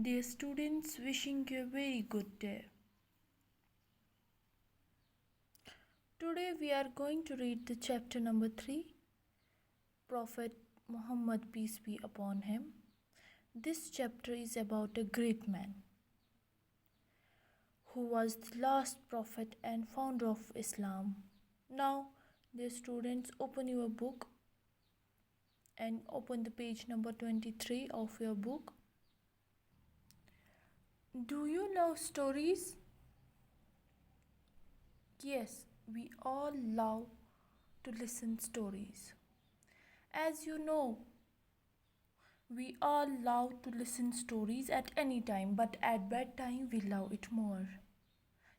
Dear students, wishing you a very good day. Today we are going to read the chapter number 3, Prophet Muhammad, peace be upon him. This chapter is about a great man who was the last prophet and founder of Islam. Now, dear students, open your book and open the page number 23 of your book. Do you love stories? Yes, we all love to listen stories. As you know, we all love to listen stories at any time, but at bedtime we love it more.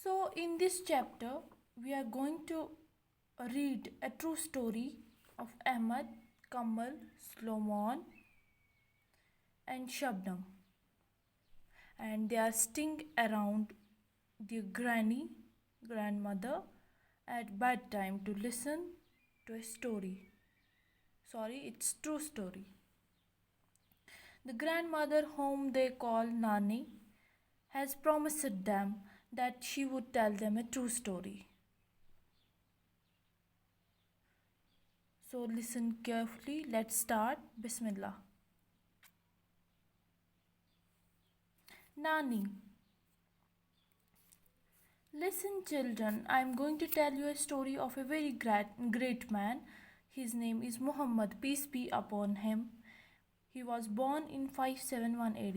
So in this chapter we are going to read a true story of Ahmad, Kamal, Sloman and Shabnam, and they are sitting around their grandmother at bedtime to listen to a story. It's true story. The grandmother, whom they call Nani, has promised them that she would tell them a true story. So listen carefully. Let's start. Bismillah. Nani. Listen, children, I am going to tell you a story of a very great man. His name is Muhammad, peace be upon him. He was born in 571 AD.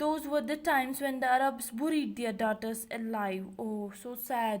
Those were the times when the Arabs buried their daughters alive. Oh, so sad.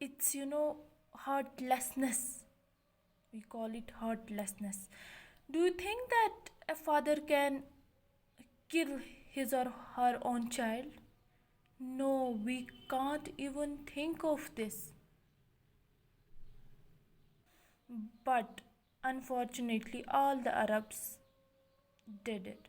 It's heartlessness. We call it heartlessness. Do you think that a father can kill his or her own child? No, we can't even think of this. But unfortunately, all the Arabs did it.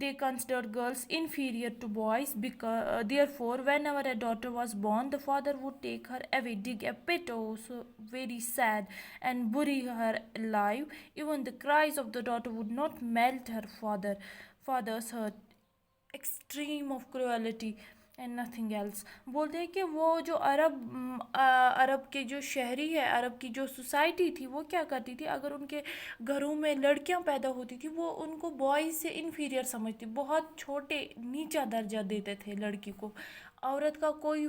They considered girls inferior to boys. Therefore, whenever a daughter was born, the father would take her away, dig a pit, oh so very sad, and bury her alive. Even the cries of the daughter would not melt her father's heart. Extreme of cruelty. And nothing else. بولتے ہیں کہ وہ جو عرب کے جو شہری ہے، عرب کی جو سوسائٹی تھی، وہ کیا کرتی تھی، اگر ان کے گھروں میں لڑکیاں پیدا ہوتی تھی وہ ان کو بوائز سے انفیریئر سمجھتی، بہت چھوٹے نیچا درجہ دیتے تھے لڑکی کو. عورت کا کوئی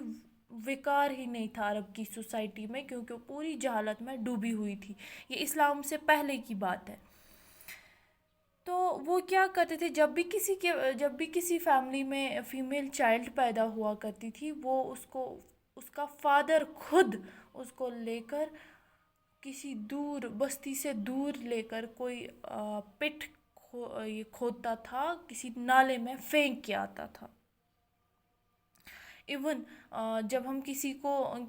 وقار ہی نہیں تھا عرب کی سوسائٹی میں، کیونکہ وہ پوری جہالت میں ڈوبی ہوئی تھی. یہ اسلام سے پہلے کی بات ہے. تو وہ کیا کرتے تھے، جب بھی کسی فیملی میں فیمیل چائلڈ پیدا ہوا کرتی تھی، وہ اس کا فادر خود اس کو لے کر کسی دور بستی سے دور لے کر کوئی پٹ یہ کھودتا تھا، کسی نالے میں پھینک کے آتا تھا. ایون جب ہم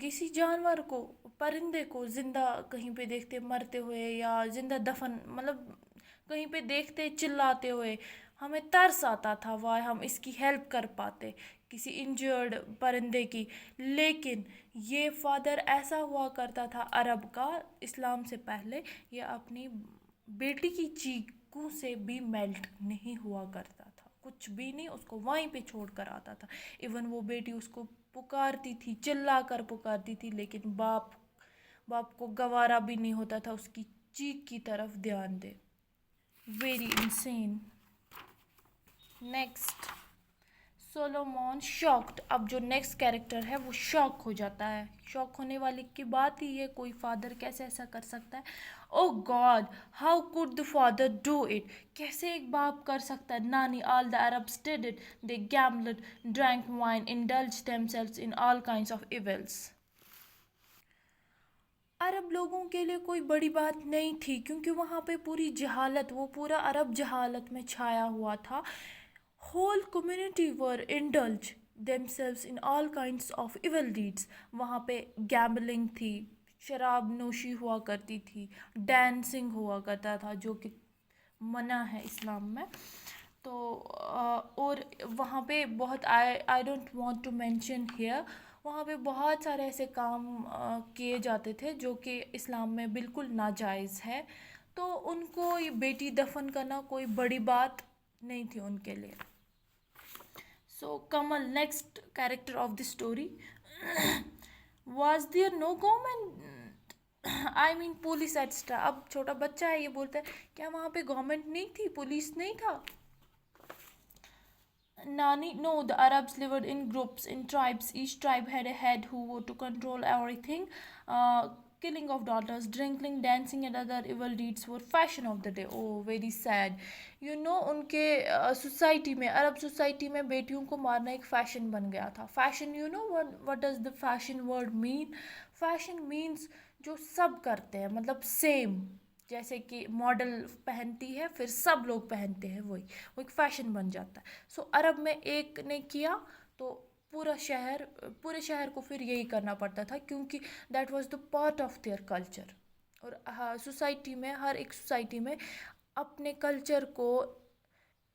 کسی جانور کو، پرندے کو زندہ کہیں پہ دیکھتے مرتے ہوئے، یا زندہ دفن مطلب کہیں پہ دیکھتے چلاتے ہوئے، ہمیں ترس آتا تھا، وائے ہم اس کی ہیلپ کر پاتے کسی انجرڈ پرندے کی. لیکن یہ فادر ایسا ہوا کرتا تھا عرب کا اسلام سے پہلے، یہ اپنی بیٹی کی چیخوں سے بھی میلٹ نہیں ہوا کرتا تھا، کچھ بھی نہیں، اس کو وہیں پہ چھوڑ کر آتا تھا. ایون وہ بیٹی اس کو پکارتی تھی، چلا کر پکارتی تھی، لیکن باپ کو گوارا بھی نہیں ہوتا تھا اس کی چیخ کی طرف دھیان دے. Very unseen. Next, Solomon shocked. اب جو نیکسٹ کیریکٹر ہے وہ شاک ہو جاتا ہے. شاک ہونے والی کی بات ہی ہے، کوئی فادر کیسے ایسا کر سکتا ہے. Oh God, how could the father do it. کیسے ایک باپ کر سکتا ہے. نانی all the Arabs did it. They gambled, drank wine, indulged themselves in all kinds of evils. عرب لوگوں کے لیے کوئی بڑی بات نہیں تھی، کیونکہ وہاں پہ پوری جہالت، وہ پورا عرب جہالت میں چھایا ہوا تھا. Whole community were indulge themselves in all kinds of evil deeds. وہاں پہ گیمبلنگ تھی، شراب نوشی ہوا کرتی تھی، ڈانسنگ ہوا کرتا تھا جو کہ منع ہے اسلام میں. تو اور وہاں پہ بہت I don't want to mention here, وہاں پہ بہت سارے ایسے کام کیے جاتے تھے جو کہ اسلام میں بالکل ناجائز ہے. تو ان کو یہ بیٹی دفن کرنا کوئی بڑی بات نہیں تھی ان کے لیے. سو کمل، next character of the story. Was there no government, I mean police etcetera. اب چھوٹا بچہ ہے، یہ بولتا ہے کیا وہاں پہ گورنمنٹ نہیں تھی، پولیس نہیں تھا. Nani, no, the Arabs lived in groups, in tribes. Each tribe had a head who were to control everything. Killing of daughters, drinking, dancing and other evil deeds were fashion of the day. Oh, very sad. ان کے society میں، عرب society میں بیٹیوں کو مارنا ایک fashion بن گیا تھا. Fashion, what does the fashion word mean? Fashion means جو سب کرتے ہیں، مطلب سیم. جیسے کہ ماڈل پہنتی ہے پھر سب لوگ پہنتے ہیں، وہ ایک فیشن بن جاتا ہے. سو عرب میں ایک نے کیا تو پورے شہر کو پھر یہی کرنا پڑتا تھا، کیونکہ that was the part of their culture. اور سوسائٹی میں، ہر ایک سوسائٹی میں اپنے کلچر کو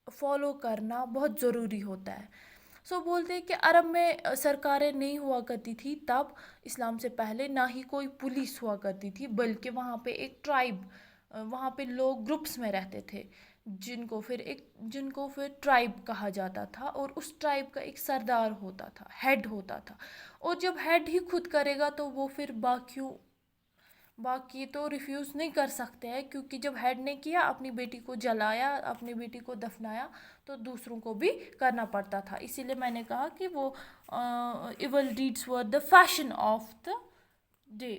فالو کرنا بہت ضروری ہوتا ہے. سو بولتے ہیں کہ عرب میں سرکاریں نہیں ہوا کرتی تھی تب، اسلام سے پہلے، نہ ہی کوئی پولیس ہوا کرتی تھی، بلکہ وہاں پہ ایک ٹرائب، وہاں پہ لوگ گروپس میں رہتے تھے جن کو پھر ٹرائب کہا جاتا تھا. اور اس ٹرائب کا ایک سردار ہوتا تھا، ہیڈ ہوتا تھا. اور جب ہیڈ ہی خود کرے گا تو وہ پھر باقی تو ریفیوز نہیں کر سکتے ہیں، کیونکہ جب ہیڈ نے کیا، اپنی بیٹی کو جلایا، اپنی بیٹی کو دفنایا، تو دوسروں کو بھی کرنا پڑتا تھا. اسی لیے میں نے کہا کہ وہ evil deeds were the fashion of the day.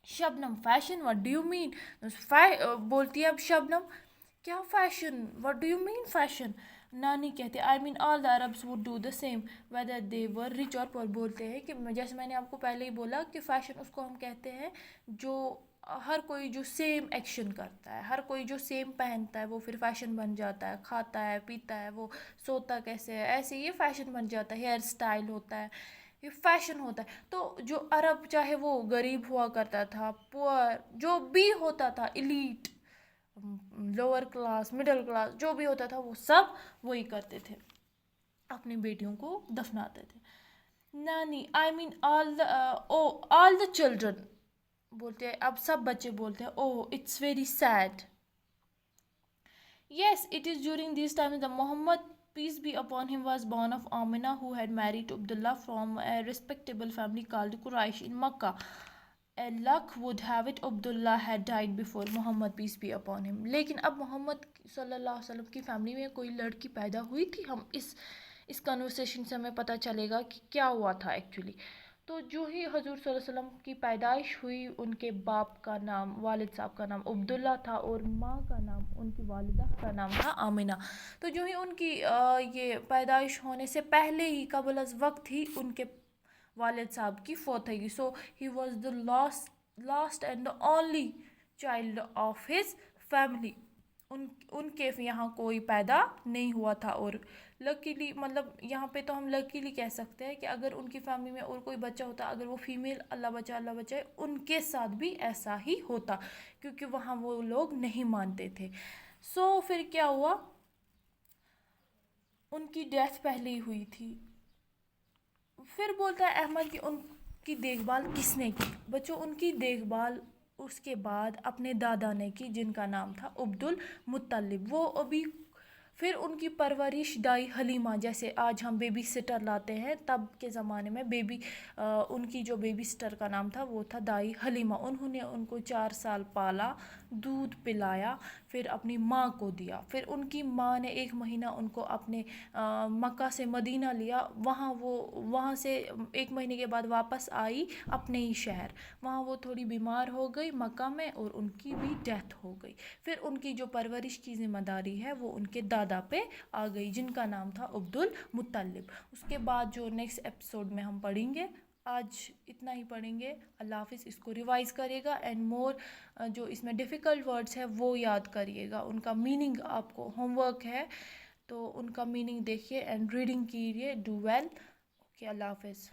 Shabnam, fashion, what do you mean. بولتی ہے اب شبنم کیا fashion, what do you mean fashion. نانی کہتے I mean all the Arabs would do the same whether they were rich or poor. بولتے ہیں کہ جیسے میں نے آپ کو پہلے ہی بولا کہ فیشن اس کو ہم کہتے ہیں جو ہر کوئی جو سیم ایکشن کرتا ہے، ہر کوئی جو سیم پہنتا ہے وہ پھر فیشن بن جاتا ہے. کھاتا ہے، پیتا ہے، وہ سوتا کیسے ہے، ایسے یہ فیشن بن جاتا ہے. ہیئر اسٹائل ہوتا ہے، یہ فیشن ہوتا ہے. تو جو عرب، چاہے وہ غریب ہوا کرتا تھا، پور، جو بھی ہوتا تھا، elite, lower class, middle class, جو بھی ہوتا تھا، وہ سب وہی کرتے تھے، اپنی بیٹیوں کو دفناتے تھے. نانی، آئی مین آل دا چلڈرن. بولتے ہیں اب سب بچے بولتے ہیں oh it's very sad. Yes it is during these times the Muhammad peace be upon him, was born of Amina, who had married Abdullah from a respectable family called Quraysh in Makkah. Luck would have it, Abdullah had died before Muhammad, peace be upon him. لیکن اب محمد صلی اللہ علیہ وسلم کی family میں کوئی لڑکی پیدا ہوئی تھی. ہم اس کنورسیشن سے ہمیں پتہ چلے گا کہ کیا ہوا تھا ایکچولی. تو جو ہی حضور صلی اللہ علیہ وسلم کی پیدائش ہوئی، ان کے باپ کا نام، والد صاحب کا نام عبداللہ تھا، اور ماں کا نام، ان کی والدہ کا نام تھا آمنہ. تو جو ہی ان کی یہ پیدائش ہونے سے پہلے ہی، قبل از وقت ہی، ان کے والد صاحب کی فوت ہوئی. So he was the last and the only child of his family. ان کے یہاں کوئی پیدا نہیں ہوا تھا. اور لکیلی، مطلب یہاں پہ تو ہم لکیلی کہہ سکتے ہیں کہ اگر ان کی فیملی میں اور کوئی بچہ ہوتا، اگر وہ فیمیل، اللہ بچائے، ان کے ساتھ بھی ایسا ہی ہوتا، کیونکہ وہاں وہ لوگ نہیں مانتے تھے. سو پھر کیا ہوا، ان کی ڈیتھ پہلے ہی ہوئی تھی. پھر بولتا ہے احمد کہ ان کی دیکھ بھال کس نے کی؟ بچوں، ان کی دیکھ بھال اس کے بعد اپنے دادا نے کی، جن کا نام تھا عبد المطلب. وہ ابھی پھر ان کی پرورش دائی حلیمہ، جیسے آج ہم بیبی سٹر لاتے ہیں، تب کے زمانے میں ان کی جو بیبی سٹر کا نام تھا وہ تھا دائی حلیمہ. انہوں نے ان کو 4 سال پالا، دودھ پلایا، پھر اپنی ماں کو دیا. پھر ان کی ماں نے 1 مہینہ ان کو اپنے مکہ سے مدینہ لیا. وہاں سے 1 مہینے کے بعد واپس آئی اپنے ہی شہر. وہاں وہ تھوڑی بیمار ہو گئی مکہ میں، اور ان کی بھی ڈیتھ ہو گئی. پھر ان کی جو پرورش کی ذمہ داری ہے وہ ان کے دادا پہ آ گئی، جن کا نام تھا عبد المطلب. اس کے بعد جو نیکسٹ ایپیسوڈ میں ہم پڑھیں گے، آج اتنا ہی پڑھیں گے. اللہ حافظ. اس کو ریوائز کرے گا، اینڈ مور جو اس میں ڈیفیکلٹ ورڈز ہے وہ یاد کریے گا. ان کا میننگ آپ کو ہوم ورک ہے، تو ان کا میننگ دیکھیے اینڈ ریڈنگ کیجیے. Do well. اوکے، اللہ حافظ.